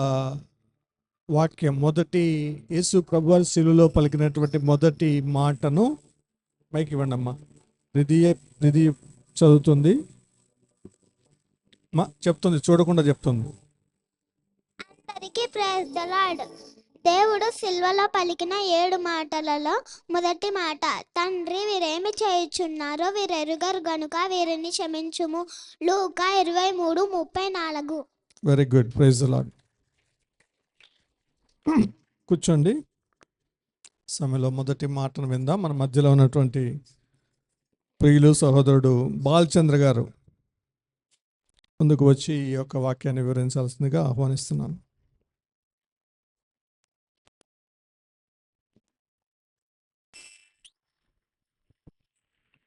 ఆ, వాక్యం మొదటి యేసు ప్రభువారు శిలువలో పలికినటువంటి మొదటి మాటను మైకి ఇవ్వండి అమ్మా. నిధి చదువుతుంది, చెప్తుంది, చూడకుండా చెప్తుంది. అందరికీ ప్రైజ్ ది లార్డ్. దేవుడు సిల్వలో పలికిన 7 మాటలలో మొదటి మాట, తండ్రి వీరేమి చేయుచున్నారో వీరెరుగరు గనుక వీరిని క్షమించుము. Luka 23:34. Very good, praise the lord. కూర్చోండి. సమయంలో మొదటి మాటను విందాం. మన మధ్యలో ఉన్నటువంటి ప్రియులు సహోదరుడు బాలచంద్ర గారు ముందుకు వచ్చి ఈ యొక్క వాక్యాన్ని వివరించాల్సిందిగా ఆహ్వానిస్తున్నాను.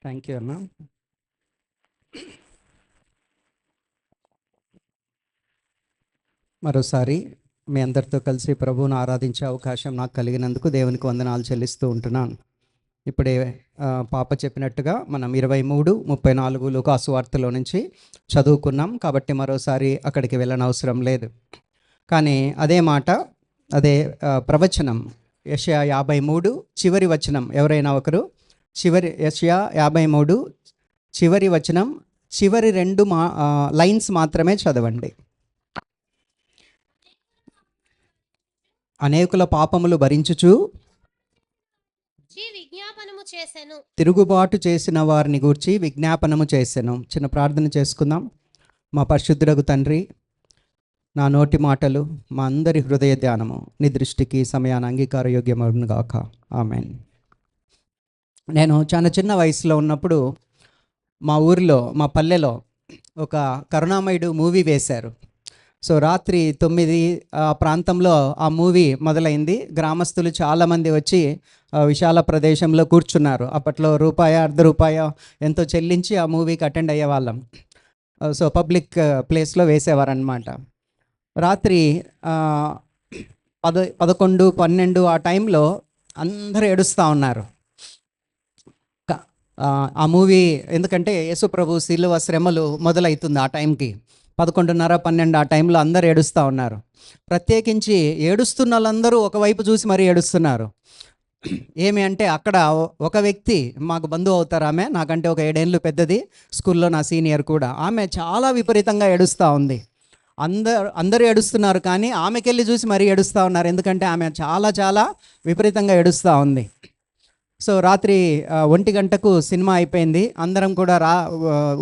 థ్యాంక్ యూ అన్న. మరోసారి మీ అందరితో కలిసి ప్రభువును ఆరాధించే అవకాశం నాకు కలిగినందుకు దేవునికి వందనాలు చెల్లిస్తూ ఉంటున్నాను. ఇప్పుడే పాప చెప్పినట్టుగా మనం 23:34 లూకాసు వార్తలో నుంచి చదువుకున్నాం కాబట్టి మరోసారి అక్కడికి వెళ్ళనవసరం లేదు. కానీ అదే మాట, అదే ప్రవచనం యెషయా 53 చివరి వచనం, ఎవరైనా ఒకరు యెషయా 53 చివరి వచనం చివరి 2 లైన్స్ మాత్రమే చదవండి. అనేకుల పాపములు భరించుచు తిరుగుబాటు చేసిన వారిని గూర్చి విజ్ఞాపనము చేసెను. చిన్న ప్రార్థన చేసుకుందాం. మా పరిశుద్ధుడగు తండ్రి, నా నోటి మాటలు మా అందరి హృదయ ధ్యానము నీ దృష్టికి సమయాన్ని అంగీకారయోగ్యమవును గాక. ఆమెన్. నేను చాలా చిన్న వయసులో ఉన్నప్పుడు మా ఊరిలో, మా పల్లెలో ఒక కరుణామయుడు మూవీ వేశారు. సో రాత్రి 9 ప్రాంతంలో ఆ మూవీ మొదలైంది. గ్రామస్తులు చాలామంది వచ్చి విశాల ప్రదేశంలో కూర్చున్నారు. అప్పట్లో ₹1, ₹1.5 ఎంతో చెల్లించి ఆ మూవీకి అటెండ్ అయ్యేవాళ్ళం. సో పబ్లిక్ ప్లేస్లో వేసేవారనమాట. రాత్రి 11, 12 ఆ టైంలో అందరూ ఏడుస్తూ ఉన్నారు. ఆ మూవీ ఎందుకంటే యేసు ప్రభు శిలువ శ్రమలు మొదలవుతుంది ఆ టైంకి. 11:30, 12 ఆ టైంలో అందరు ఏడుస్తూ ఉన్నారు. ప్రత్యేకించి ఏడుస్తున్న వాళ్ళందరూ ఒకవైపు చూసి మరీ ఏడుస్తున్నారు. ఏమి అంటే అక్కడ ఒక వ్యక్తి, మాకు బంధువు అవుతారు, ఆమె నాకంటే ఒక 7 ఏళ్ళు పెద్దది, స్కూల్లో నా సీనియర్ కూడా, ఆమె చాలా విపరీతంగా ఏడుస్తూ ఉంది. అందరూ ఏడుస్తున్నారు కానీ ఆమెకెళ్ళి చూసి మరీ ఏడుస్తూ ఉన్నారు. ఎందుకంటే ఆమె చాలా చాలా విపరీతంగా ఏడుస్తూ ఉంది. సో రాత్రి 1 గంటకు సినిమా అయిపోయింది. అందరం కూడా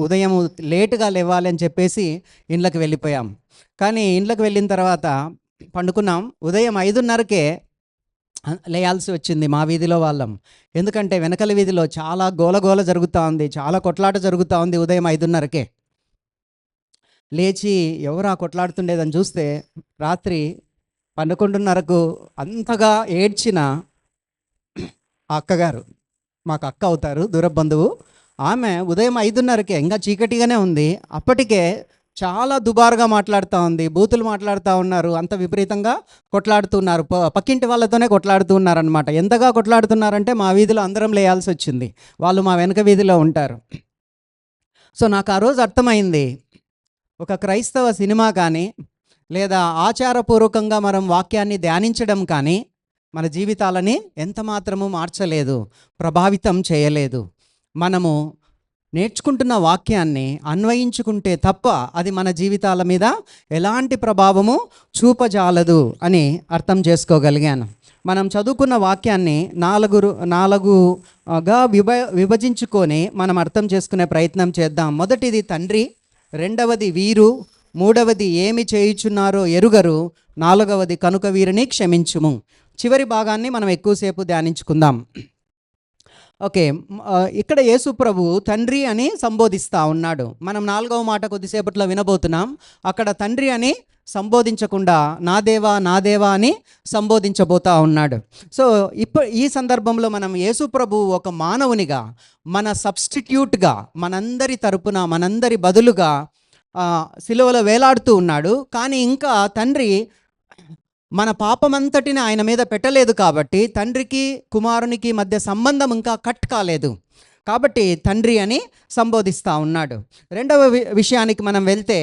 ఉదయం లేటుగా లేవాలి అని చెప్పేసి ఇండ్లకు వెళ్ళిపోయాం. కానీ ఇండ్లకు వెళ్ళిన తర్వాత పండుకున్నాం. ఉదయం 5:30కే లేయాల్సి వచ్చింది మా వీధిలో వాళ్ళం. ఎందుకంటే వెనకల వీధిలో చాలా గోలగోల జరుగుతూ ఉంది, చాలా కొట్లాట జరుగుతూ ఉంది. ఉదయం 5:30కే లేచి ఎవరు ఆ కొట్లాడుతుండేదని చూస్తే రాత్రి 11:30కు అంతగా ఏడ్చిన అక్కగారు, మాకు అక్క అవుతారు, దూర బంధువు, ఆమె ఉదయం 5:30కే, ఇంకా చీకటిగానే ఉంది, అప్పటికే చాలా దుబారుగా మాట్లాడుతూ ఉంది, బూతులు మాట్లాడుతూ ఉన్నారు, అంత విపరీతంగా కొట్లాడుతున్నారు. పక్కింటి వాళ్ళతోనే కొట్లాడుతూ ఉన్నారనమాట. ఎంతగా కొట్లాడుతున్నారంటే మా వీధిలో అందరం లేయాల్సి వచ్చింది. వాళ్ళు మా వెనక వీధిలో ఉంటారు. సో నాకు ఆ రోజు అర్థమైంది, ఒక క్రైస్తవ సినిమా కానీ లేదా ఆచారపూర్వకంగా మనం వాక్యాన్ని ధ్యానించడం కానీ మన జీవితాలని ఎంత మాత్రము మార్చలేదు, ప్రభావితం చేయలేదు. మనము నేర్చుకుంటున్న వాక్యాన్ని అన్వయించుకుంటే తప్ప అది మన జీవితాల మీద ఎలాంటి ప్రభావము చూపజాలదు అని అర్థం చేసుకోగలిగాను. మనం చదువుకున్న వాక్యాన్ని నాలుగుగా విభజించుకొని మనం అర్థం చేసుకునే ప్రయత్నం చేద్దాం. మొదటిది తండ్రి, రెండవది వీరు, మూడవది ఏమి చేయుచున్నారో ఎరుగరు, నాలుగవది కనుక వీరిని క్షమించుము. చివరి భాగాన్ని మనం ఎక్కువసేపు ధ్యానించుకుందాం. ఓకే, ఇక్కడ యేసు ప్రభు తండ్రి అని సంబోధిస్తూ ఉన్నాడు. మనం 4వ మాట కొద్దిసేపట్లో వినబోతున్నాం. అక్కడ తండ్రి అని సంబోధించకుండా నా దేవా నా దేవా అని సంబోధించబోతా ఉన్నాడు. సో ఈ సందర్భంలో మనం యేసు ప్రభు ఒక మానవునిగా, మన సబ్స్టిట్యూట్గా, మనందరి తరపున, మనందరి బదులుగా సిలువలో వేలాడుతూ ఉన్నాడు. కానీ ఇంకా తండ్రి మన పాపమంతటిని ఆయన మీద పెట్టలేదు కాబట్టి తండ్రికి కుమారునికి మధ్య సంబంధం ఇంకా కట్ కాలేదు. కాబట్టి తండ్రి అని సంబోధిస్తూ ఉన్నాడు. రెండవ విషయానికి మనం వెళ్తే,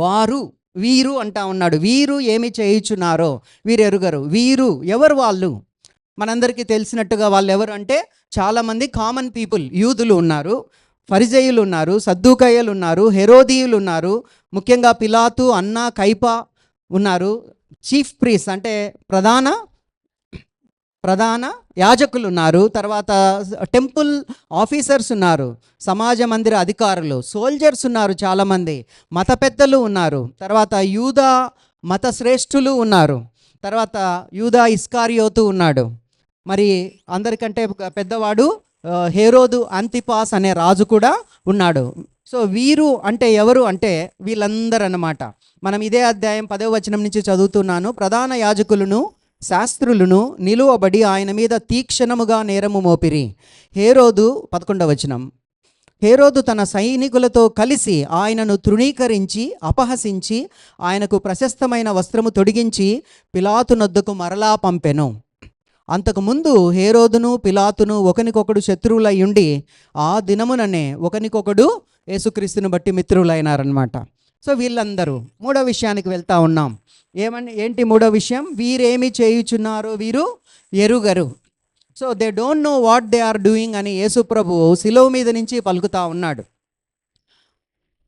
వారు వీరు అంటా ఉన్నాడు. వీరు ఏమి చేయుచున్నారో వీరు ఎరుగరు. వీరు ఎవరు? వాళ్ళు మనందరికీ తెలిసినట్టుగా వాళ్ళు ఎవరు అంటే చాలామంది కామన్ పీపుల్. యూదులు ఉన్నారు, ఫరిజేయులు ఉన్నారు, సద్దూకయ్యలు ఉన్నారు, హెరోదీయులు ఉన్నారు, ముఖ్యంగా పిలాతు, అన్న, కైపా ఉన్నారు, చీఫ్ ప్రీస్ అంటే ప్రధాన యాజకులు ఉన్నారు, తర్వాత టెంపుల్ ఆఫీసర్స్ ఉన్నారు, సమాజ మందిర అధికారులు, సోల్జర్స్ ఉన్నారు, చాలామంది మత పెద్దలు ఉన్నారు, తర్వాత యూదా మత శ్రేష్ఠులు ఉన్నారు, తర్వాత యూదా ఇస్కారియోతు ఉన్నాడు, మరి అందరికంటే పెద్దవాడు హేరోదు అంతిపాస్ అనే రాజు కూడా ఉన్నాడు. సో వీరు అంటే ఎవరు అంటే వీళ్ళందరూ అన్నమాట. మనం ఇదే అధ్యాయం 10వ వచనం నుంచి చదువుతున్నాను. ప్రధాన యాజకులను శాస్త్రులను నిలువబడి ఆయన మీద తీక్షణముగా నేరము మోపిరి. హేరోదు 11వ వచనం. హేరోదు తన సైనికులతో కలిసి ఆయనను తృణీకరించి అపహసించి ఆయనకు ప్రశస్తమైన వస్త్రము తొడిగించి పిలాతు నొద్దకు మరలా పంపెను. అంతకుముందు హేరోదును పిలాతును ఒకనికొకడు శత్రువులై ఉండి ఆ దినముననే ఒకనికొకడు యేసుక్రీస్తుని బట్టి మిత్రులైనారనమాట. సో వీళ్ళందరూ మూడో విషయానికి వెళ్తా ఉన్నాం. ఏంటి మూడో విషయం? వీరేమి చేయుచున్నారో వీరు ఎరుగరు. So they don't know what they are doing అని యేసు ప్రభువు శిలువ మీద నుంచి పలుకుతా ఉన్నాడు.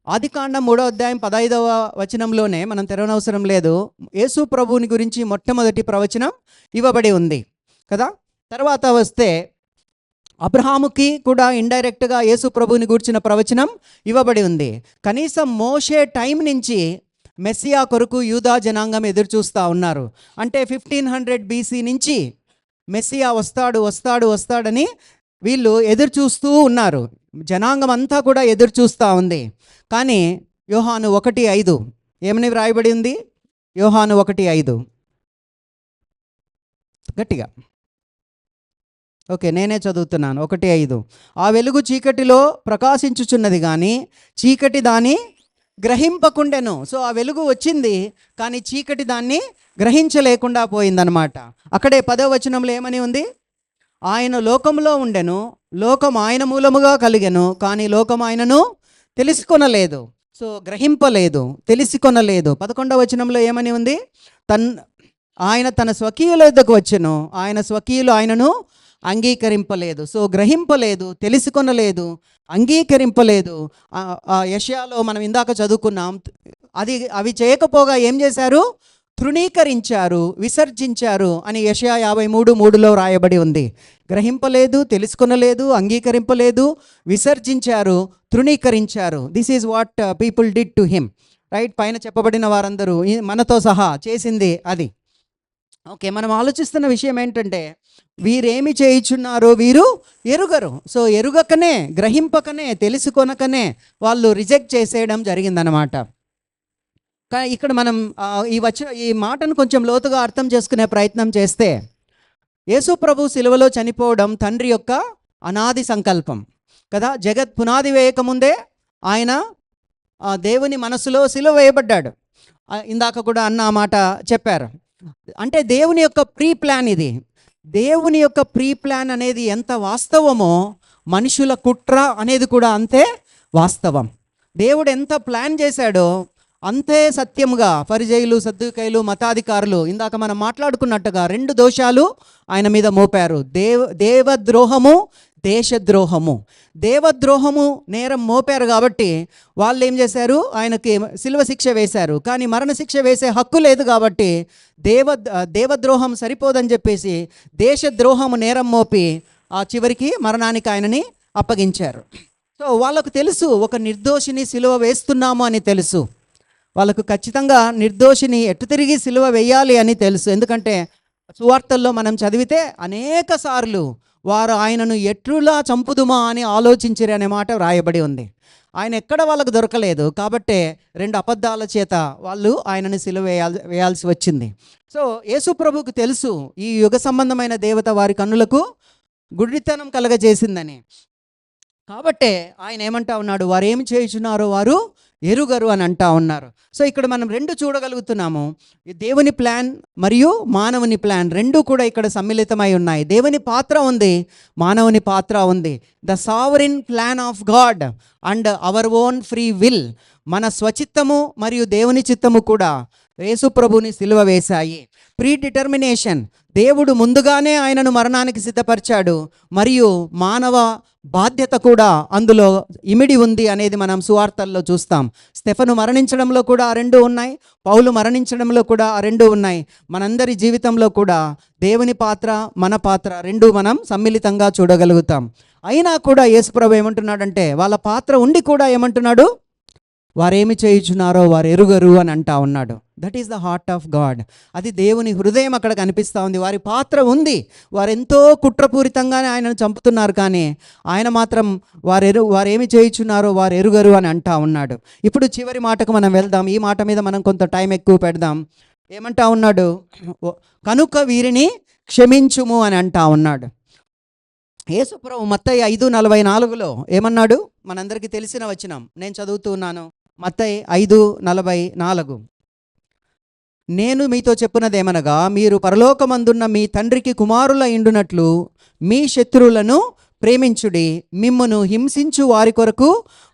ఆదికాండం 3వ అధ్యాయం 15వ వచనంలోనే మనం తెరవనవసరం లేదు, యేసు ప్రభువుని గురించి మొట్టమొదటి ప్రవచనం ఇవ్వబడి ఉంది కదా. తర్వాత వస్తే అబ్రహాముకి కూడా ఇండైరెక్ట్గా యేసు ప్రభువుని గూర్చిన ప్రవచనం ఇవ్వబడి ఉంది. కనీసం మోషే టైం నుంచి మెస్సియా కొరకు యూదా జనాంగం ఎదురు చూస్తూ ఉన్నారు. అంటే 1500 BC నుంచి మెస్సియా వస్తాడని వీళ్ళు ఎదురు చూస్తూ ఉన్నారు. జనాంగం అంతా కూడా ఎదురు చూస్తూ ఉంది. కానీ యోహాను 1:5 ఏమని వ్రాయబడి ఉంది? యోహాను 1:5 గట్టిగా ఓకే, నేనే చదువుతున్నాను. 1:5 ఆ వెలుగు చీకటిలో ప్రకాశించుచున్నది కానీ చీకటి దాన్ని గ్రహింపకుండెను. సో ఆ వెలుగు వచ్చింది కానీ చీకటి దాన్ని గ్రహించలేకుండా పోయిందనమాట. అక్కడే 10వ వచనంలో ఏమని ఉంది? ఆయన లోకంలో ఉండెను, లోకం ఆయన మూలముగా కలిగెను, కానీ లోకం ఆయనను తెలుసుకొనలేదు. సో గ్రహింపలేదు, తెలుసుకొనలేదు. 11వ వచనంలో ఏమని ఉంది? ఆయన తన స్వకీయుల వద్దకు వచ్చెను, ఆయన స్వకీయులు ఆయనను అంగీకరింపలేదు. సో గ్రహింపలేదు, తెలుసుకొనలేదు, అంగీకరింపలేదు. యెషయాలో మనం ఇందాక చదువుకున్నాం, అవి చేయకపోగా ఏం చేశారు? తృణీకరించారు, విసర్జించారు అని యెషయా 53:3లో రాయబడి ఉంది. గ్రహింపలేదు, తెలుసుకొనలేదు, అంగీకరింపలేదు, విసర్జించారు, తృణీకరించారు. This is what people did to him, right? పైన చెప్పబడిన వారందరూ మనతో సహా చేసింది అది. ఓకే, మనం ఆలోచిస్తున్న విషయం ఏంటంటే వీరేమి చేయుచున్నారో వీరు ఎరుగరు. సో ఎరుగకనే, గ్రహింపకనే, తెలుసుకొనకనే వాళ్ళు రిజెక్ట్ చేసేయడం జరిగిందనమాట. కానీ ఇక్కడ మనం ఈ మాటను కొంచెం లోతుగా అర్థం చేసుకునే ప్రయత్నం చేస్తే, యేసు ప్రభు శిలువలో చనిపోవడం తండ్రి యొక్క అనాది సంకల్పం కదా. జగత్ పునాది వేయకముందే ఆయన దేవుని మనసులో శిలువ వేయబడ్డాడు. ఇందాక కూడా అన్న ఆ మాట చెప్పారు. అంటే దేవుని యొక్క ప్రీ ప్లాన్ ఇది. దేవుని యొక్క ప్రీ ప్లాన్ అనేది ఎంత వాస్తవమో మనుషుల కుట్ర అనేది కూడా అంతే వాస్తవం. దేవుడు ఎంత ప్లాన్ చేశాడో అంతే సత్యముగా ఫరిజేయులు, సద్దూకయ్యులు, మతాధికారులు ఇందాక మనం మాట్లాడుకున్నట్టుగా 2 దోషాలు ఆయన మీద మోపారు. దేవద్రోహము, దేశద్రోహము. దేవద్రోహము నేరం మోపారు కాబట్టి వాళ్ళు ఏం చేశారు? ఆయనకి శిలువ శిక్ష వేశారు. కానీ మరణశిక్ష వేసే హక్కు లేదు కాబట్టి దేవద్రోహం సరిపోదని చెప్పేసి దేశద్రోహము నేరం మోపి ఆ చివరికి మరణానికి ఆయనని అప్పగించారు. సో వాళ్ళకు తెలుసు, ఒక నిర్దోషిని శిలువ వేస్తున్నాము అని తెలుసు. వాళ్ళకు ఖచ్చితంగా నిర్దోషిని ఎటు తిరిగి శిలువ వేయాలి అని తెలుసు. ఎందుకంటే సువార్తల్లో మనం చదివితే అనేక సార్లు వారు ఆయనను ఎట్లా చంపుదుమా అని ఆలోచించరు అనే మాట వ్రాయబడి ఉంది. ఆయన ఎక్కడ వాళ్ళకు దొరకలేదు కాబట్టే 2 అబద్ధాల చేత వాళ్ళు ఆయనను సిలువ వేయాల్సి వచ్చింది. సో యేసు ప్రభువుకు తెలుసు ఈ యుగ సంబంధమైన దేవత వారి కన్నులకు గుడ్డితనం కలగజేసిందని. కాబట్టే ఆయన ఏమంటా ఉన్నాడు? వారు ఏమి చేయుచున్నారో వారు ఎరుగరు అని అంటా ఉన్నారు. సో ఇక్కడ మనం రెండు చూడగలుగుతున్నాము, ఈ దేవుని ప్లాన్ మరియు మానవుని ప్లాన్ రెండు కూడా ఇక్కడ సమ్మిళితమై ఉన్నాయి. దేవుని పాత్ర ఉంది, మానవుని పాత్ర ఉంది. The sovereign plan of God and our own free will, మన స్వచిత్తము మరియు దేవుని చిత్తము కూడా యేసు ప్రభుని సిలువ వేశాయి. ప్రీ డిటర్మినేషన్, దేవుడు ముందుగానే ఆయనను మరణానికి సిద్ధపరిచాడు మరియు మానవ బాధ్యత కూడా అందులో ఇమిడి ఉంది అనేది మనం సువార్తల్లో చూస్తాం. స్టెఫను మరణించడంలో కూడా ఆ రెండు ఉన్నాయి, పౌలు మరణించడంలో కూడా ఆ రెండు ఉన్నాయి. మనందరి జీవితంలో కూడా దేవుని పాత్ర మన పాత్ర రెండు మనం సమ్మిళితంగా చూడగలుగుతాం. అయినా కూడా యేసుప్రభు ఏమంటున్నాడంటే, వాళ్ళ పాత్ర ఉండి కూడా ఏమంటున్నాడు, వారేమి చేయుచున్నారో వారు ఎరుగరు అని అంటా ఉన్నాడు. That is the heart of God. అది దేవుని హృదయం అక్కడ కనిపిస్తూ ఉంది. వారి పాత్ర ఉంది, వారు ఎంతో కుట్రపూరితంగానే ఆయనను చంపుతున్నారు, కానీ ఆయన మాత్రం వారేమి చేయుచున్నారో వారు ఎరుగరు అని అంటా ఉన్నాడు. ఇప్పుడు చివరి మాటకు మనం వెళ్దాం. ఈ మాట మీద మనం కొంత టైం ఎక్కువ పెడదాం. ఏమంటా ఉన్నాడు, కనుక వీరిని క్షమించుము అని అంటా ఉన్నాడు. యేసుప్రభు మత్తయి 5:44 ఏమన్నాడు, మనందరికీ తెలిసిన వచనం, నేను చదువుతున్నాను. మత్తయి 5:44, నేను మీతో చెప్పున్నదేమనగా, మీరు పరలోకమందున్న మీ తండ్రికి కుమారుల ఇండునట్లు మీ శత్రువులను ప్రేమించుడి, మిమ్మును హింసించు వారి కొరకు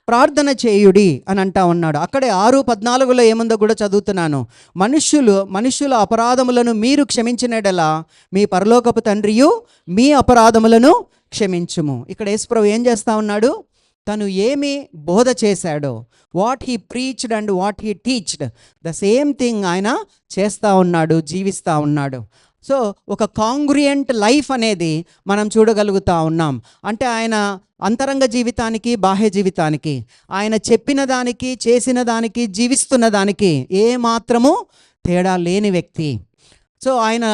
ప్రార్థన చేయుడి అని అంటా ఉన్నాడు. అక్కడే 6:14 ఏముందో కూడా చదువుతున్నాను. మనుష్యుల అపరాధములను మీరు క్షమించినడలా మీ పరలోకపు తండ్రియు మీ అపరాధములను క్షమించుము. ఇక్కడ యేసుప్రభు ఏం చేస్తా ఉన్నాడు, తను ఏమి బోధ చేశాడో, what he preached and what he teached, the same thing ఆయన చేస్తూ ఉన్నాడు, జీవిస్తూ ఉన్నాడు. సో ఒక కాంగ్రుయంట్ లైఫ్ అనేది మనం చూడగలుగుతూ ఉన్నాం. అంటే ఆయన అంతరంగ జీవితానికి బాహ్య జీవితానికి, ఆయన చెప్పిన దానికి చేసిన దానికి జీవిస్తున్న దానికి ఏ మాత్రము తేడా లేని వ్యక్తి. సో ఆయన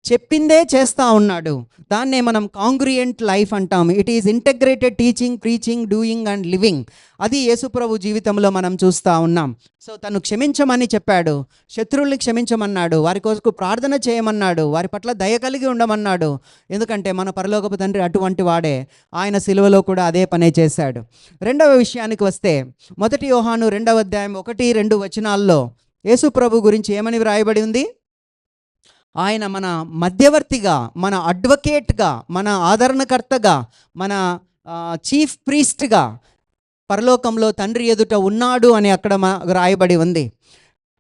చెప్పిందే చేస్తూ ఉన్నాడు. దాన్నే మనం కాంగ్రుయంట్ లైఫ్ అంటాము. It is integrated teaching, preaching, doing and living. అది యేసుప్రభు జీవితంలో మనం చూస్తూ ఉన్నాం. సో తను క్షమించమని చెప్పాడు, శత్రువుల్ని క్షమించమన్నాడు, వారి కోసం ప్రార్థన చేయమన్నాడు, వారి పట్ల దయ కలిగి ఉండమన్నాడు. ఎందుకంటే మన పరలోకపు తండ్రి అటువంటి వాడే. ఆయన సిలువలో కూడా అదే పనే చేశాడు. రెండవ విషయానికి వస్తే, 1 యోహాను 2వ అధ్యాయం 1-2 వచనాల్లో యేసుప్రభు గురించి ఏమని వ్రాయబడి ఉంది, ఆయన మన మధ్యవర్తిగా, మన అడ్వకేట్గా, మన ఆదరణకర్తగా, మన చీఫ్ ప్రీస్ట్గా పరలోకంలో తండ్రి ఎదుట ఉన్నాడు అని అక్కడ రాయబడి ఉంది.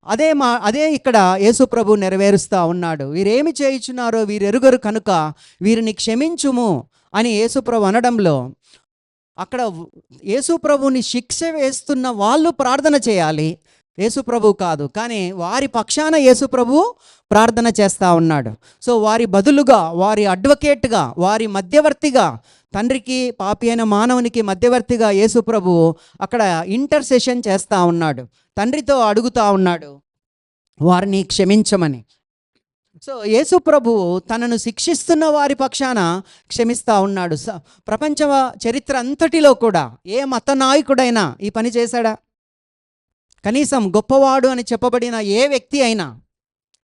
అదే ఇక్కడ యేసుప్రభు నెరవేరుస్తూ ఉన్నాడు. వీరేమి చేయుచున్నారో వీరెరుగరు కనుక వీరిని క్షమించుము అని యేసుప్రభు అనడంలో, అక్కడ యేసుప్రభుని శిక్ష వేస్తున్న వాళ్ళు ప్రార్థన చేయాలి, యేసుప్రభు కాదు. కానీ వారి పక్షాన యేసుప్రభు ప్రార్థన చేస్తూ ఉన్నాడు. సో వారి బదులుగా, వారి అడ్వకేట్గా, వారి మధ్యవర్తిగా, తండ్రికి పాపి అయిన మానవునికి మధ్యవర్తిగా యేసుప్రభు అక్కడ ఇంటర్సెషన్ చేస్తూ ఉన్నాడు. తండ్రితో అడుగుతూ ఉన్నాడు వారిని క్షమించమని. సో యేసుప్రభు తనను శిక్షిస్తున్న వారి పక్షాన క్షమిస్తూ ఉన్నాడు. ప్రపంచ చరిత్ర అంతటిలో కూడా ఏ మత నాయకుడైనా ఈ పని చేశాడా? కనీసం గొప్పవాడు అని చెప్పబడిన ఏ వ్యక్తి అయినా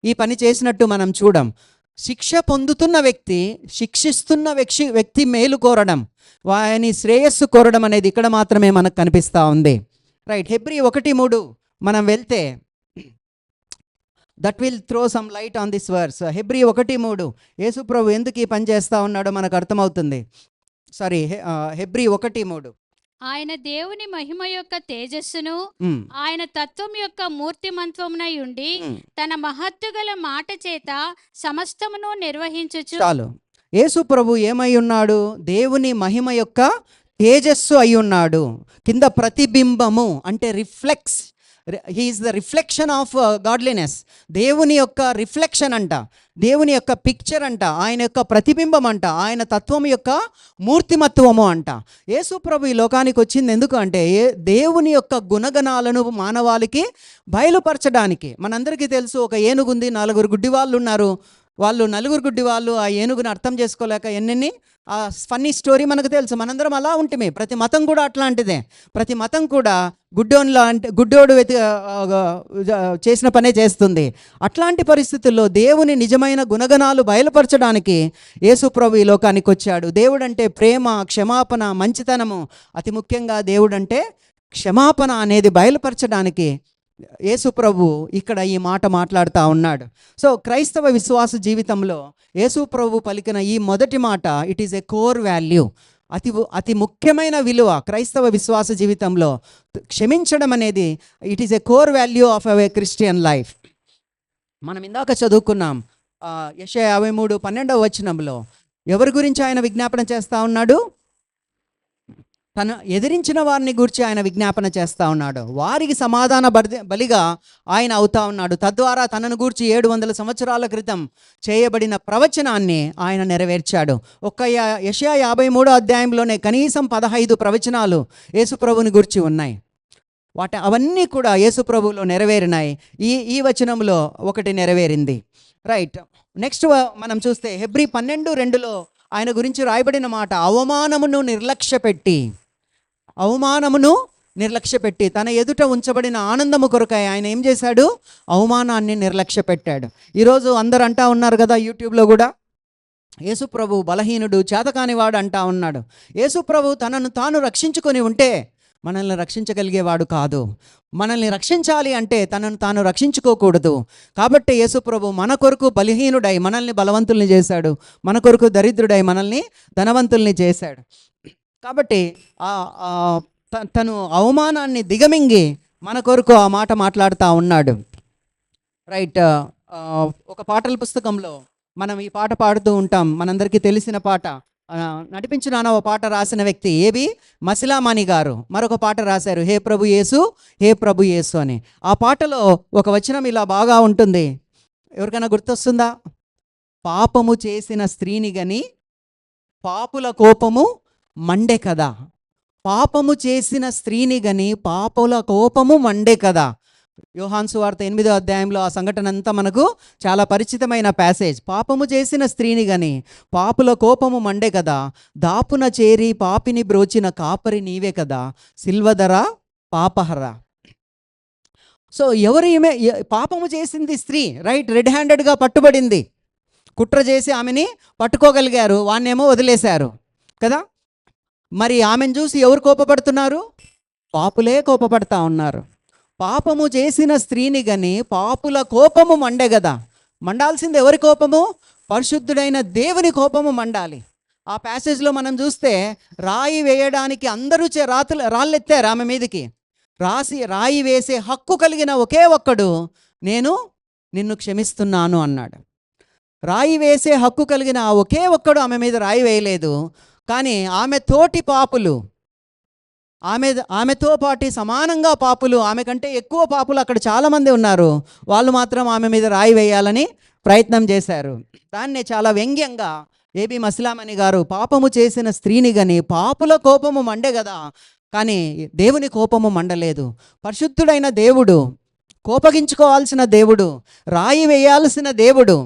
ఈ పని చేసినట్టు మనం చూడం. శిక్ష పొందుతున్న వ్యక్తి, శిక్షిస్తున్న వ్యక్తి మేలు కోరడం, వాని శ్రేయస్సు కోరడం అనేది ఇక్కడ మాత్రమే మనకు కనిపిస్తూ ఉంది. రైట్, హెబ్రీ 1:3 మనం వెళ్తే, that will throw some light on this verse. Hebrews 1:3 యేసుప్రభు ఎందుకు ఈ పని చేస్తూ ఉన్నాడో మనకు అర్థమవుతుంది. హెబ్రీ 1:3, ఆయన దేవుని మహిమ యొక్క తేజస్సును, ఆయన తత్వం యొక్క మూర్తిమంత్వమునై ఉండి తన మహత్తు గల మాట చేత సమస్తమును నిర్వహించుచు. చాలు, యేసు ప్రభు ఏమై ఉన్నాడు? దేవుని మహిమ యొక్క తేజస్సు అయి ఉన్నాడు. కింద ప్రతిబింబము అంటే reflex, he is the reflection of godliness. దేవుని యొక్క రిఫ్లెక్షన్ అంట, దేవుని యొక్క పిక్చర్ అంట, ఆయన యొక్క ప్రతిబింబం అంట, ఆయన తత్వం యొక్క మూర్తిమత్వము అంట. యేసు ప్రభు ఈ లోకానికి వచ్చింది ఎందుకు అంటే, దేవుని యొక్క గుణగణాలను మానవాళికి బయలుపరచడానికి. మనందరికీ తెలుసు, ఒక ఏనుగుంది, 4 గుడ్డి వాళ్ళు ఉన్నారు. వాళ్ళు 4 గుడ్డి వాళ్ళు ఆ ఏనుగుని అర్థం చేసుకోలేక ఎన్నెన్ని ఆ ఫన్నీ స్టోరీ మనకు తెలుసు. మనందరం అలా ఉంటుమే. ప్రతి మతం కూడా అట్లాంటిదే. ప్రతి మతం కూడా గుడ్డోడు చేసిన పనే చేస్తుంది. అట్లాంటి పరిస్థితుల్లో దేవుని నిజమైన గుణగణాలు బయలుపరచడానికి యేసు ప్రభు ఈ లోకానికి వచ్చాడు. దేవుడంటే ప్రేమ, క్షమాపణ, మంచితనము, అతి ముఖ్యంగా దేవుడంటే క్షమాపణ అనేది బయలుపరచడానికి యేసు ప్రభు ఇక్కడ ఈ మాట మాట్లాడుతూ ఉన్నాడు. సో క్రైస్తవ విశ్వాస జీవితంలో యేసు ప్రభు పలికిన ఈ మొదటి మాట it is a core value, అతి ముఖ్యమైన విలువ క్రైస్తవ విశ్వాస జీవితంలో. క్షమించడం అనేది it is a core value of away Christian life. మనం ఇందాక చదువుకున్నాం యెషయా 53:12 వచనంలో ఎవరి గురించి ఆయన విజ్ఞాపన చేస్తూ ఉన్నాడు? తను ఎదిరించిన వారిని గురించి ఆయన విజ్ఞాపన చేస్తూ ఉన్నాడు. వారికి సమాధాన బలిగా ఆయన అవుతా ఉన్నాడు. తద్వారా తనను గూర్చి 700 సంవత్సరాల క్రితం చేయబడిన ప్రవచనాన్ని ఆయన నెరవేర్చాడు. యెషయా 53 అధ్యాయంలోనే కనీసం 15 ప్రవచనాలు యేసుప్రభుని గురించి ఉన్నాయి. అవన్నీ కూడా యేసుప్రభులో నెరవేరినాయి. ఈ వచనంలో ఒకటి నెరవేరింది. రైట్. నెక్స్ట్ మనం చూస్తే హెబ్రీ 12:2లో ఆయన గురించి రాయబడిన మాట, అవమానమును నిర్లక్ష్యపెట్టి తన ఎదుట ఉంచబడిన ఆనందము కొరకై ఆయన ఏం చేశాడు? అవమానాన్ని నిర్లక్ష్యపెట్టాడు. ఈరోజు అందరు అంటా ఉన్నారు కదా, యూట్యూబ్లో కూడా యేసుప్రభు బలహీనుడు, చేతకానివాడు అంటా ఉన్నాడు. యేసుప్రభు తనను తాను రక్షించుకొని ఉంటే మనల్ని రక్షించగలిగేవాడు కాదు. మనల్ని రక్షించాలి అంటే తనను తాను రక్షించుకోకూడదు. కాబట్టి యేసుప్రభు మన కొరకు బలహీనుడై మనల్ని బలవంతుల్ని చేశాడు, మన కొరకు దరిద్రుడై మనల్ని ధనవంతుల్ని చేశాడు. కాబట్టి తను అవమానాన్ని దిగమింగి మన కొరకు ఆ మాట మాట్లాడుతూ ఉన్నాడు. రైట్. ఒక పాటల పుస్తకంలో మనం ఈ పాట పాడుతూ ఉంటాం, మనందరికీ తెలిసిన పాట. నడిపించిన ఓ పాట రాసిన వ్యక్తి ఏబి మసిలామణి గారు మరొక పాట రాశారు, హే ప్రభు యేసు, హే ప్రభు యేసు అని. ఆ పాటలో ఒక వచనం ఇలా బాగా ఉంటుంది, ఎవరికైనా గుర్తొస్తుందా? పాపము చేసిన స్త్రీని గని పాపుల కోపము మండే కదా. పాపము చేసిన స్త్రీని గని పాపుల కోపము మండే కదా. యోహాను సువార్త 8వ అధ్యాయంలో ఆ సంఘటన అంతా మనకు చాలా పరిచితమైన ప్యాసేజ్. పాపము చేసిన స్త్రీని గని పాపుల కోపము మండే కదా, దాపున చేరి పాపిని బ్రోచిన కాపరి నీవే కదా, సిల్వధర పాపహర. సో ఎవరు ఈమె? పాపము చేసింది స్త్రీ, రైట్. రెడ్ హ్యాండెడ్గా పట్టుబడింది. కుట్ర చేసి ఆమెని పట్టుకోగలిగారు, వాన్నేమో వదిలేశారు కదా. మరి ఆమెను చూసి ఎవరు కోపపడుతున్నారు? పాపులే కోపపడతా ఉన్నారు. పాపము చేసిన స్త్రీని గని పాపుల కోపము మండే కదా. మండాల్సింది ఎవరి కోపము? పరిశుద్ధుడైన దేవుని కోపము మండాలి. ఆ ప్యాసేజ్లో మనం చూస్తే రాయి వేయడానికి అందరూ రాళ్ళెత్తారు ఆమె మీదకి. రాయి వేసే హక్కు కలిగిన ఒకే ఒక్కడు నేను నిన్ను క్షమిస్తున్నాను అన్నాడు. రాయి వేసే హక్కు కలిగిన ఒకే ఒక్కడు ఆమె మీద రాయి వేయలేదు. కానీ ఆమె తోటి పాపులు, ఆమెతో పాటు సమానంగా పాపులు, ఆమె కంటే ఎక్కువ పాపులు అక్కడ చాలామంది ఉన్నారు, వాళ్ళు మాత్రం ఆమె మీద రాయి వేయాలని ప్రయత్నం చేశారు. దాన్నే చాలా వ్యంగ్యంగా ఏబి మసిలామణి గారు, పాపము చేసిన స్త్రీని గని పాపుల కోపము మండే కదా, కానీ దేవుని కోపము మండలేదు. పరిశుద్ధుడైన దేవుడు, కోపగించుకోవాల్సిన దేవుడు, రాయి వేయాల్సిన దేవుడు,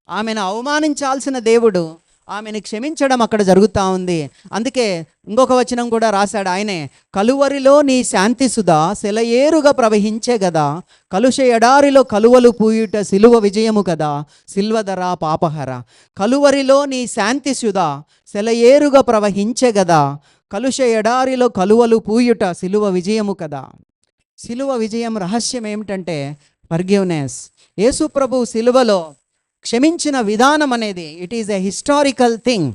ఆమెను అవమానించాల్సిన దేవుడు ఆమెను క్షమించడం అక్కడ జరుగుతూ ఉంది. అందుకే ఇంకొక వచనం కూడా రాశాడు ఆయనే, కలువరిలో నీ శాంతి సుధా సెలయేరుగా ప్రవహించే గదా, కలుష ఎడారిలో కలువలు పూయుట సిలువ విజయము కదా, సిల్వధర పాపహర. కలువరిలో నీ శాంతి సుధా సెలయేరుగా ప్రవహించే గదా, కలుష ఎడారిలో కలువలు పూయుట సిలువ విజయము కదా. సిలువ విజయం రహస్యం ఏమిటంటే ఫర్గివ్నెస్. యేసు ప్రభు సిలువలో క్షమించిన విధానం అనేది it is a historical thing.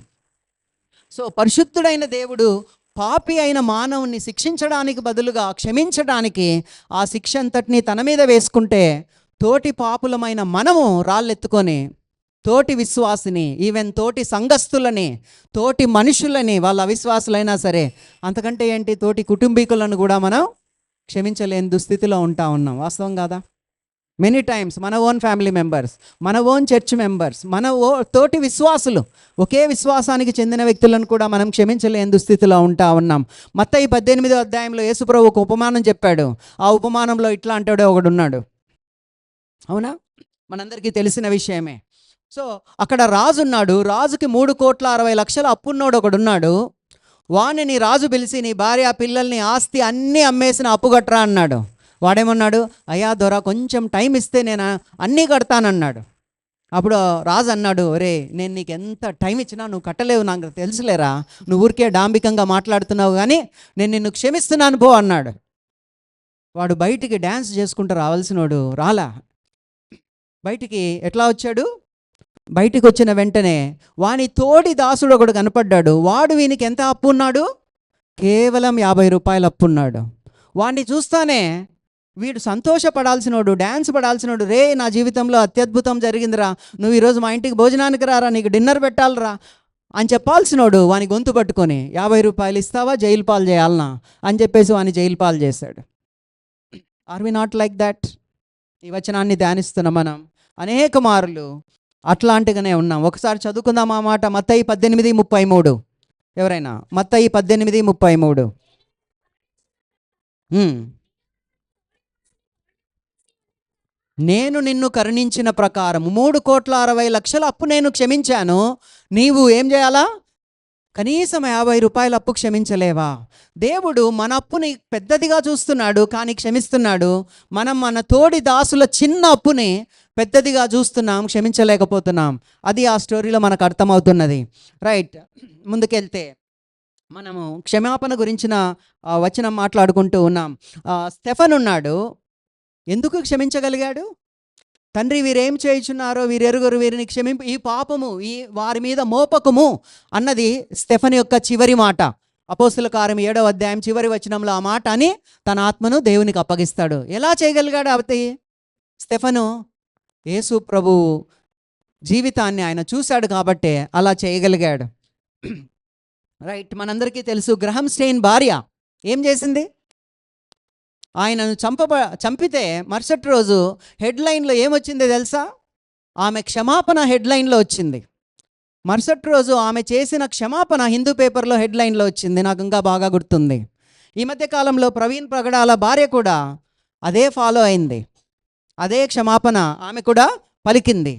So పరిశుద్ధుడైన దేవుడు పాపి అయిన మానవుని శిక్షించడానికి బదులుగా క్షమించడానికి ఆ శిక్ష అంతటిని తన మీద వేసుకుంటే, తోటి పాపులమైన మనము రాళ్ళెత్తుకొని తోటి విశ్వాసిని, ఈవెన్ తోటి సంఘస్థులని, తోటి మనుషులని, వాళ్ళ అవిశ్వాసులైనా సరే, అంతకంటే ఏంటి తోటి కుటుంబీకులను కూడా మనం క్షమించలేని దుస్థితిలో ఉంటా ఉన్నాం. వాస్తవం కాదా? మెనీ టైమ్స్ మన ఓన్ ఫ్యామిలీ మెంబర్స్, మన ఓన్ చర్చ్ మెంబర్స్, తోటి విశ్వాసులు, ఒకే విశ్వాసానికి చెందిన వ్యక్తులను కూడా మనం క్షమించలేని దుస్థితిలో ఉంటా ఉన్నాం. మత్తయి 18వ అధ్యాయంలో యేసుప్రభు ఒక ఉపమానం చెప్పాడు. ఆ ఉపమానంలో ఇట్లా అంటాడు ఒకడున్నాడు, అవునా, మనందరికీ తెలిసిన విషయమే. సో అక్కడ రాజు ఉన్నాడు, రాజుకి 3,60,00,000 అప్పున్నోడు ఒకడున్నాడు. వాణ్ణి రాజు పిలిచి, నీ భార్య పిల్లల్ని ఆస్తి అన్నీ అమ్మేసిన అప్పు కట్టరా అన్నాడు. వాడేమన్నాడు, అయ్యా దొర కొంచెం టైం ఇస్తే నేను అన్నీ కడతానన్నాడు. అప్పుడు రాజు అన్నాడు, ఒరే నేను నీకు ఎంత టైం ఇచ్చినా నువ్వు కట్టలేవు, నాకు తెలుసులేరా, నువ్వు ఊరికే డాంబికంగా మాట్లాడుతున్నావు, కానీ నేను నిన్ను క్షమిస్తున్నాను పో అన్నాడు. వాడు బయటికి డ్యాన్స్ చేసుకుంటూ రావాల్సినోడు రాలా. బయటికి ఎట్లా వచ్చాడు? బయటికి వచ్చిన వెంటనే వాని తోడి దాసుడు ఒకడు కనపడ్డాడు. వాడు వీనికి ఎంత అప్పు ఉన్నాడు? కేవలం 50 రూపాయలు అప్పు ఉన్నాడు. వాడిని చూస్తానే వీడు సంతోషపడాల్సినోడు, డ్యాన్స్ పడాల్సినోడు, రే నా జీవితంలో అత్యద్భుతం జరిగిందిరా, నువ్వు ఈరోజు మా ఇంటికి భోజనానికి రారా, నీకు డిన్నర్ పెట్టాలరా అని చెప్పాల్సినోడు వాని గొంతు పట్టుకొని 50 రూపాయలు ఇస్తావా, జైలు పాలు చేయాలనా అని చెప్పేసి వాని జైలు పాలు చేశాడు. Are we not like that? ఈ వచనాన్ని ధ్యానిస్తున్నాం మనం అనేక మార్లు, అట్లాంటిగానే ఉన్నాం. ఒకసారి చదువుకుందాం ఆ మాట. మత్తయి 18:33. ఎవరైనా మత్తయి 18:33. నేను నిన్ను కరుణించిన ప్రకారం 3,60,00,000 అప్పు నేను క్షమించాను, నీవు ఏం చేయాలా? కనీసం 50 రూపాయల అప్పు క్షమించలేవా? దేవుడు మన అప్పుని పెద్దదిగా చూస్తున్నాడు కానీ క్షమిస్తున్నాడు. మనం మన తోడి దాసుల చిన్న అప్పుని పెద్దదిగా చూస్తున్నాం, క్షమించలేకపోతున్నాం. అది ఆ స్టోరీలో మనకు అర్థమవుతున్నది. రైట్, ముందుకెళ్తే మనము క్షమాపణ గురించిన వచనం మాట్లాడుకుంటూ ఉన్నాం. స్టెఫన్ ఉన్నాడు. ఎందుకు క్షమించగలిగాడు? తండ్రి, వీరేం చేయుచున్నారో వీరెరుగరు, వీరిని క్షమింపు, ఈ పాపము ఈ వారి మీద మోపకము అన్నది స్టెఫన్ యొక్క చివరి మాట. అపోస్తుల కార్యం 7వ అధ్యాయం చివరి వచనంలో ఆ మాట అని తన ఆత్మను దేవునికి అప్పగిస్తాడు. ఎలా చేయగలిగాడు? అవతి స్టెఫను యేసు ప్రభు జీవితాన్ని ఆయన చూశాడు కాబట్టే అలా చేయగలిగాడు. రైట్, మనందరికీ తెలుసు గ్రహం స్టెయిన్ భార్య ఏం చేసింది? ఆయనను చంపితే మరుసటి రోజు హెడ్లైన్లో ఏమొచ్చిందో తెలుసా? ఆమె క్షమాపణ హెడ్లైన్లో వచ్చింది. మరుసటి రోజు ఆమె చేసిన క్షమాపణ హిందూ పేపర్లో హెడ్లైన్లో వచ్చింది. నాకు ఇంకా బాగా గుర్తుంది. ఈ మధ్య కాలంలో ప్రవీణ్ ప్రగడాల భార్య కూడా అదే ఫాలో అయింది, అదే క్షమాపణ ఆమె కూడా పలికింది.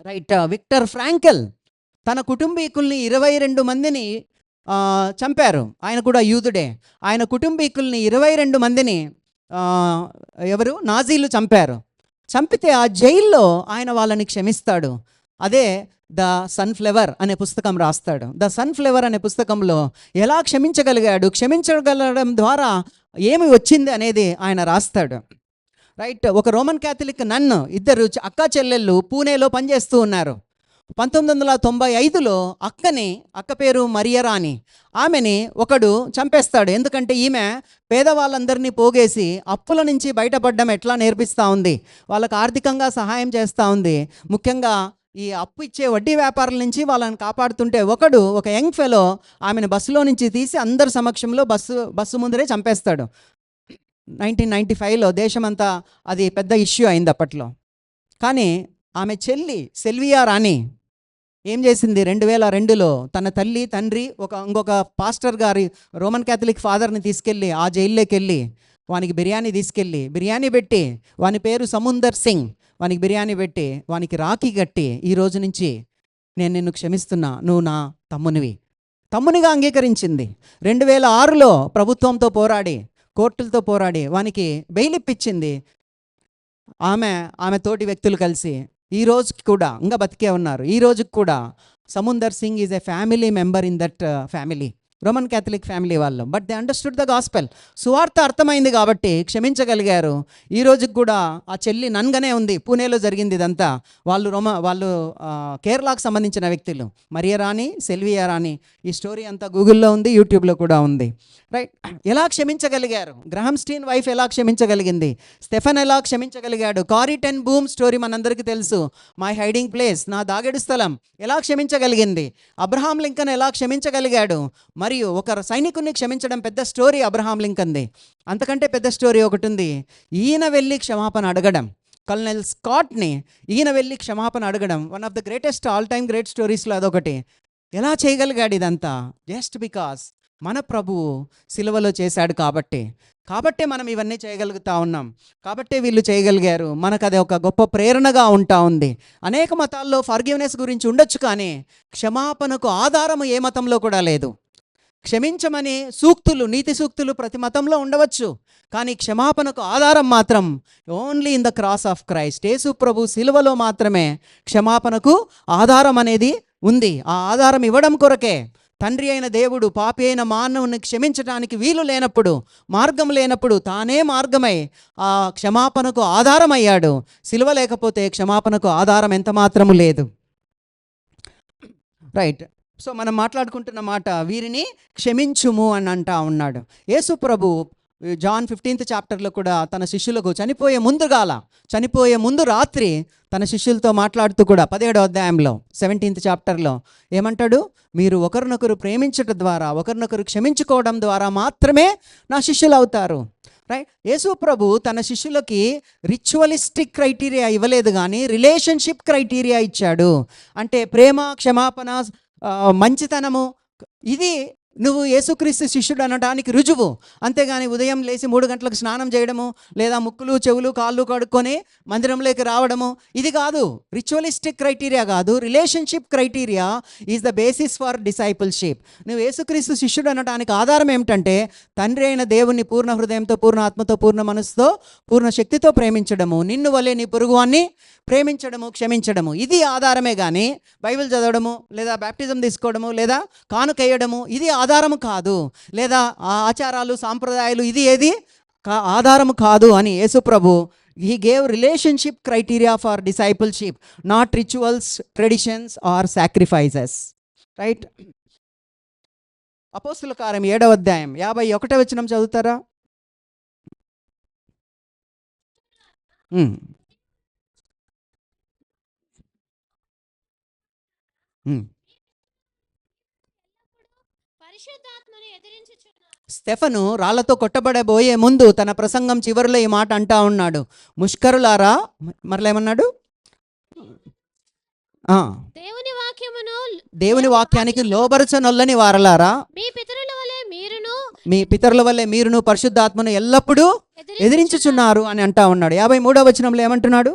రైట్, విక్టర్ ఫ్రాంకెల్ తన కుటుంబీకుల్ని 22 మందిని చంపారు. ఆయన కూడా యూదుడే. ఆయన కుటుంబీకుల్ని 22 మందిని ఎవరు నాజీలు చంపారు. చంపితే ఆ జైల్లో ఆయన వాళ్ళని క్షమిస్తాడు. అదే ద సన్ఫ్లవర్ అనే పుస్తకం రాస్తాడు. ద సన్ఫ్లవర్ అనే పుస్తకంలో ఎలా క్షమించగలిగాడు, క్షమించగలగడం ద్వారా ఏమి వచ్చింది అనేది ఆయన రాస్తాడు. రైట్, ఒక రోమన్ క్యాథలిక్ నన్ను, ఇద్దరు అక్కా చెల్లెళ్ళు పూణేలో పనిచేస్తూ ఉన్నారు. 1995లో అక్క పేరు మరియరాణి, ఆమెని ఒకడు చంపేస్తాడు. ఎందుకంటే ఈమె పేదవాళ్ళందరినీ పోగేసి అప్పుల నుంచి బయటపడడం ఎట్లా నేర్పిస్తూ ఉంది, వాళ్ళకు ఆర్థికంగా సహాయం చేస్తూ ఉంది. ముఖ్యంగా ఈ అప్పు ఇచ్చే వడ్డీ వ్యాపారుల నుంచి వాళ్ళని కాపాడుతుంటే ఒక యంగ్ ఫెలో ఆమెను బస్సులో నుంచి తీసి అందరి సమక్షంలో బస్సు ముందరే చంపేస్తాడు. 1995లో దేశమంతా అది పెద్ద ఇష్యూ అయింది అప్పట్లో. కానీ ఆమె చెల్లి సెల్వియా రాణి ఏం చేసింది? 2002లో తన తల్లి, తండ్రి, ఇంకొక పాస్టర్ గారి రోమన్ క్యాథలిక్ ఫాదర్ని తీసుకెళ్ళి ఆ జైల్లోకి వెళ్ళి వానికి బిర్యానీ పెట్టి, వాని పేరు సముందర్ సింగ్, వానికి బిర్యానీ పెట్టి వానికి రాఖీ కట్టి, ఈ రోజు నుంచి నేను నిన్ను క్షమిస్తున్నా, నువ్వు నా తమ్మునిగా అంగీకరించింది. 2006లో ప్రభుత్వంతో పోరాడి, కోర్టులతో పోరాడి వానికి బెయిల్ ఇప్పించింది. ఆమె తోటి వ్యక్తులు కలిసి ఈ రోజుకి కూడా ఇంకా బతికే ఉన్నారు. ఈ రోజుకి కూడా Samundar Singh is a family member in that family, Roman Catholic family వాళ్ళు. But they understood the gospel. సువార్త అర్థమైంది కాబట్టి క్షమించగలిగారు. ఈ రోజుకి కూడా ఆ చెల్లి నన్గానే ఉంది. పూణేలో జరిగింది ఇదంతా. వాళ్ళు కేరళకు సంబంధించిన వ్యక్తులు, మరియరాణి, సెల్వియా రాణి. ఈ స్టోరీ అంతా గూగుల్లో ఉంది, యూట్యూబ్లో కూడా ఉంది. రైట్, ఎలా క్షమించగలిగారు? గ్రహం స్టీన్ వైఫ్ ఎలా క్షమించగలిగింది? స్టెఫన్ ఎలా క్షమించగలిగాడు? కారీ టెన్ బూమ్ స్టోరీ మనందరికీ తెలుసు. మై హైడింగ్ ప్లేస్, నా దాగెడు స్థలం, ఎలా క్షమించగలిగింది? అబ్రహాం లింకన్ ఎలా క్షమించగలిగాడు? మరియు ఒక సైనికుని క్షమించడం పెద్ద స్టోరీ అబ్రహాం లింకన్ది. అంతకంటే పెద్ద స్టోరీ ఒకటి ఉంది. ఈయన వెళ్ళి క్షమాపణ అడగడం, కల్నెల్ స్కాట్ని ఈయన వెళ్ళి క్షమాపణ అడగడం, one of the greatest all time great స్టోరీస్లో అదొకటి. ఎలా చేయగలిగాడు ఇదంతా? జస్ట్ బికాస్ మన ప్రభువు సిలువలో చేశాడు కాబట్టే మనం ఇవన్నీ చేయగలుగుతా ఉన్నాం. కాబట్టే వీళ్ళు చేయగలిగారు. మనకు అది ఒక గొప్ప ప్రేరణగా ఉంటా ఉంది. అనేక మతాల్లో ఫర్గివ్నెస్ గురించి ఉండొచ్చు, కానీ క్షమాపణకు ఆధారము ఏ మతంలో కూడా లేదు. క్షమించమని సూక్తులు, నీతి సూక్తులు ప్రతి మతంలో ఉండవచ్చు, కానీ క్షమాపణకు ఆధారం మాత్రం only in the cross of Christ. Yesu ప్రభు సిలువలో మాత్రమే క్షమాపణకు ఆధారం అనేది ఉంది. ఆ ఆధారం ఇవ్వడం కొరకే తండ్రి అయిన దేవుడు పాపి అయిన మానవుని క్షమించడానికి వీలు లేనప్పుడు, మార్గం లేనప్పుడు తానే మార్గమై ఆ క్షమాపణకు ఆధారమయ్యాడు. సిలువ లేకపోతే క్షమాపణకు ఆధారం ఎంత మాత్రము లేదు. రైట్. సో మనం మాట్లాడుకుంటున్న మాట, వీరిని క్షమించుము అని అంటా ఉన్నాడు యేసు ప్రభు. జాన్ 15th చాప్టర్లో కూడా తన శిష్యులకు చనిపోయే ముందు రాత్రి తన శిష్యులతో మాట్లాడుతూ కూడా 17వ అధ్యాయంలో 17th చాప్టర్లో ఏమంటాడు? మీరు ఒకరినొకరు ప్రేమించడం ద్వారా, ఒకరినొకరు క్షమించుకోవడం ద్వారా మాత్రమే నా శిష్యులు అవుతారు. రైట్. యేసు ప్రభు తన శిష్యులకి రిచువలిస్టిక్ క్రైటీరియా ఇవ్వలేదు, కానీ రిలేషన్షిప్ క్రైటీరియా ఇచ్చాడు. అంటే ప్రేమ, క్షమాపణ, మంచితనము, ఇది నువ్వు యేసుక్రీస్తు శిష్యుడు అనడానికి రుజువు. అంతేగాని ఉదయం లేచి 3 గంటలకు స్నానం చేయడము, లేదా ముక్కులు చెవులు కాళ్ళు కడుక్కొని మందిరంలోకి రావడము, ఇది కాదు. రిచువలిస్టిక్ క్రైటీరియా కాదు, relationship criteria is the basis for discipleship. నువ్వు యేసుక్రీస్తు శిష్యుడు అనడానికి ఆధారం ఏమిటంటే తండ్రి అయిన దేవుణ్ణి పూర్ణ హృదయంతో, పూర్ణ ఆత్మతో, పూర్ణ మనసుతో, పూర్ణ శక్తితో ప్రేమించడము, నిన్ను వలె నీ పొరుగువాన్ని ప్రేమించడము, క్షమించడము, ఇది ఆధారమే. కానీ బైబిల్ చదవడము, లేదా బ్యాప్టిజం తీసుకోవడము, లేదా కానుకేయడము, ఇది ఆధారము కాదు. లేదా ఆచారాలు, సాంప్రదాయాలు, ఇది ఏది ఆధారము కాదు అని యేసు ప్రభు he gave relationship criteria for discipleship, not rituals, traditions or sacrifices. Right. అపోస్తుల కార్యం 7వ అధ్యాయం 51వ వచనం చదువుతారా? స్టెఫను రాళ్లతో కొట్టబడబోయే ముందు తన ప్రసంగం చివరిలో ఈ మాట అంటా ఉన్నాడు, ముష్కరులారా, మరలేమన్నాడు? దేవుని వాక్యానికి లోబరచనొల్లని వారలారా, మీ పితరుల వల్లే మీరును పరిశుద్ధాత్మను ఎల్లప్పుడూ ఎదిరించుచున్నారు అని అంటా ఉన్నాడు. 53వ వచనంలో ఏమంటున్నాడు?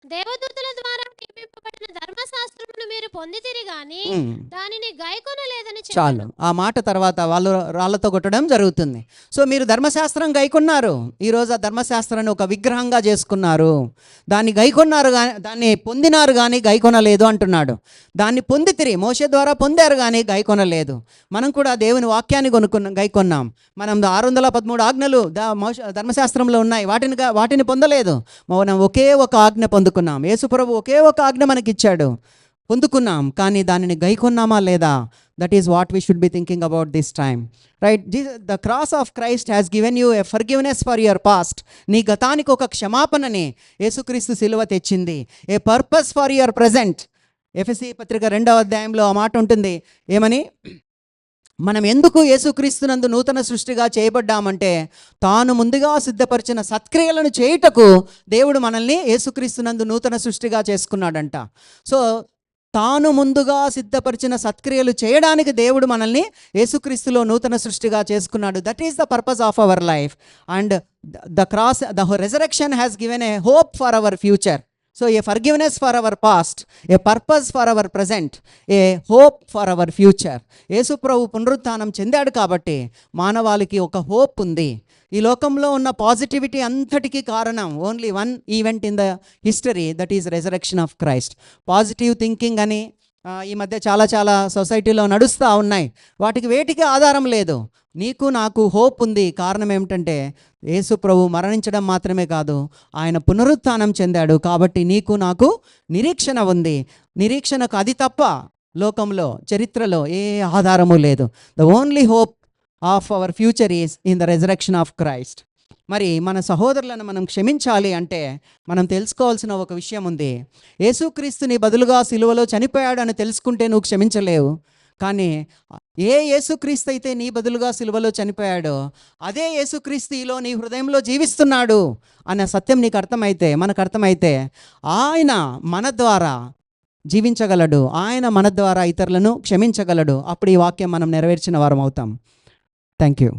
దేవదూతల ద్వారా నియమింపబడిన ధర్మశాస్త్రమును మీరు పొందితిరి గాని దానిని గైకొనలేదని చెప్పాను. చాలు. ఆ మాట తర్వాత వాళ్ళు రాళ్లతో కొట్టడం జరుగుతుంది. సో మీరు ధర్మశాస్త్రం గైకొన్నారు, ఈరోజు ఆ ధర్మశాస్త్రాన్ని ఒక విగ్రహంగా చేసుకున్నారు. దాన్ని గైకొన్నారు కానీ, దాన్ని పొందినారు కానీ గైకొనలేదు అంటున్నాడు. దాన్ని పొందితిరి, మోషే ద్వారా పొందారు కానీ గైకొనలేదు. మనం కూడా దేవుని వాక్యాన్ని గైకొన్నాం. మనం 613 ఆజ్ఞలు ధర్మశాస్త్రంలో ఉన్నాయి, వాటిని పొందలేదు. మనం ఒకే ఒక ఆజ్ఞ పొందుకున్నాం. యేసుప్రభు ఒకే ఒక ఆజ్ఞ మనకిచ్చాడు, పొందుకున్నాం, కానీ దానిని గైకొన్నామా లేదా? That is what we should be thinking about this time. Right. The cross of Christ has given you a forgiveness for your past. నీ గతానికి ఒక క్షమాపణని యేసుక్రీస్తు సిలువ తెచ్చింది. ఏ పర్పస్ ఫర్ యువర్ ప్రజెంట్. ఎఫెసీ పత్రిక 2వ అధ్యాయంలో ఆ మాట ఉంటుంది, ఏమని? మనం ఎందుకు యేసుక్రీస్తునందు నూతన సృష్టిగా చేయబడ్డామంటే తాను ముందుగా సిద్ధపరిచిన సత్క్రియలను చేయుటకు దేవుడు మనల్ని యేసుక్రీస్తునందు నూతన సృష్టిగా చేసుకున్నాడంట. సో తాను ముందుగా సిద్ధపరిచిన సత్క్రియలు చేయడానికి దేవుడు మనల్ని యేసుక్రీస్తులో నూతన సృష్టిగా చేసుకున్నాడు. That is the purpose of our life. And the resurrection has given a hope for our future. So a forgiveness for our past, a purpose for our present, a hope for our future. యేసు ప్రభు పునరుత్థానం చెందాడు కాబట్టి మానవాళికి ఒక hope ఉంది. ఈ లోకంలో ఉన్న positivity అంతటికీ కారణం only one event in the history, that is resurrection of Christ. Positive thinking అని ఈ మధ్య చాలా సొసైటీలో నడుస్తూ ఉన్నాయి. వేటికి ఆధారం లేదు. నీకు నాకు హోప్ ఉంది. కారణం ఏమిటంటే యేసు ప్రభు మరణించడం మాత్రమే కాదు, ఆయన పునరుత్థానం చెందాడు. కాబట్టి నీకు నాకు నిరీక్షణ ఉంది. నిరీక్షణకు అది తప్ప లోకంలో, చరిత్రలో ఏ ఆధారము లేదు. The only hope of our future is in the resurrection of Christ. మరి మన సహోదరులను మనం క్షమించాలి అంటే మనం తెలుసుకోవాల్సిన ఒక విషయం ఉంది. యేసుక్రీస్తుని బదులుగా సిలువలో చనిపోయాడు అని తెలుసుకుంటే నువ్వు క్షమించలేవు. కానీ ఏ యేసుక్రీస్తు అయితే నీ బదులుగా సిలువలో చనిపోయాడో అదే యేసుక్రీస్తు ఈలో నీ హృదయంలో జీవిస్తున్నాడు అన్న సత్యం నీకు అర్థమైతే, మనకు అర్థమైతే, ఆయన మన ద్వారా జీవించగలడు, ఆయన మన ద్వారా ఇతరులను క్షమించగలడు. అప్పుడు ఈ వాక్యం మనం నెరవేర్చిన వారం అవుతాం. Thank you.